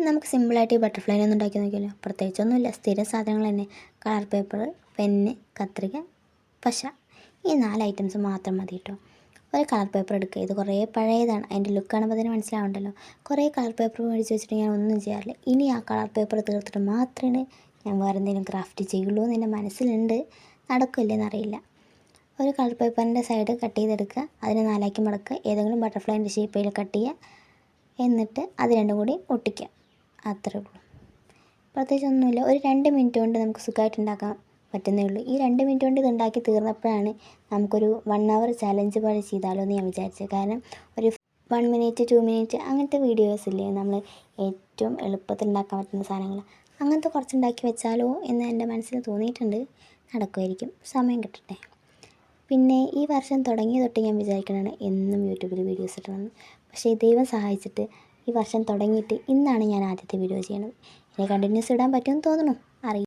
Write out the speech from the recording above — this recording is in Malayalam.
നമുക്ക് സിമ്പിളായിട്ട് ഈ ബട്ടർഫ്ലൈനെ ഒന്ന് ഉണ്ടാക്കി നോക്കിയാലോ. പ്രത്യേകിച്ചൊന്നുമില്ല, സ്ഥിരം സാധനങ്ങൾ തന്നെ. കളർ പേപ്പർ, പെന്ന്, കത്രിക, പശ, ഈ 4 ഐറ്റംസ് മാത്രം മതി കേട്ടോ. ഒരു കളർ പേപ്പർ എടുക്കുക. ഇത് കുറേ പഴയതാണ്, അതിൻ്റെ ലുക്ക് കാണുമ്പോൾ തന്നെ മനസ്സിലാവുണ്ടല്ലോ. കുറേ കളർ പേപ്പർ മേടിച്ച് വെച്ചിട്ട് ഞാൻ ഒന്നും ചെയ്യാറില്ല. ഇനി ആ കളർ പേപ്പർ തീർത്തിട്ട് മാത്രമേ ഞാൻ വേറെ എന്തെങ്കിലും ക്രാഫ്റ്റ് ചെയ്യുള്ളൂ എന്ന് എൻ്റെ മനസ്സിലുണ്ട്. നടക്കില്ലെന്നറിയില്ല. ഒരു കളർ പേപ്പറിൻ്റെ സൈഡ് കട്ട് ചെയ്തെടുക്കുക, അതിനെ 4ആക്കി മടക്കുക, ഏതെങ്കിലും ബട്ടർഫ്ലൈൻ്റെ ഷേപ്പിൽ കട്ട് ചെയ്യുക, എന്നിട്ട് അത് രണ്ടും കൂടി ഒട്ടിക്കുക. അത്രേ ഉള്ളൂ. പ്രത്യേകിച്ചൊന്നുമില്ല. ഒരു 2 മിനിറ്റ് കൊണ്ട് നമുക്ക് സുഖമായിട്ട് ഉണ്ടാക്കാൻ പറ്റുന്നേ ഉള്ളൂ. ഈ 2 മിനിറ്റ് കൊണ്ട് ഇത് ഉണ്ടാക്കി തീർന്നപ്പോഴാണ് നമുക്കൊരു 1 അവർ ചലഞ്ച് പോലെ ചെയ്താലോ എന്ന് ഞാൻ വിചാരിച്ചത്. കാരണം ഒരു 1 മിനിറ്റ് 2 മിനിറ്റ് അങ്ങനത്തെ വീഡിയോസ് ഇല്ലേ, നമ്മൾ ഏറ്റവും എളുപ്പത്തിൽ ഉണ്ടാക്കാൻ പറ്റുന്ന സാധനങ്ങൾ, അങ്ങനത്തെ കുറച്ചുണ്ടാക്കി വെച്ചാലോ എന്ന് എൻ്റെ മനസ്സിൽ തോന്നിയിട്ടുണ്ട്. നടക്കുമായിരിക്കും, സമയം കിട്ടട്ടെ. പിന്നെ ഈ വർഷം തുടങ്ങിയ തൊട്ട് ഞാൻ വിചാരിക്കണതാണ് എന്നും യൂട്യൂബിൽ വീഡിയോസ് ഇടണമെന്ന്. പക്ഷേ ദൈവം സഹായിച്ചിട്ട് ഈ വർഷം തുടങ്ങിയിട്ട് ഇന്നാണ് ഞാൻ ആദ്യത്തെ വീഡിയോ ചെയ്യണത്. ഇനി കണ്ടിന്യൂസ് ഇടാൻ പറ്റുമെന്ന് തോന്നുന്നു, അറിയില്ല.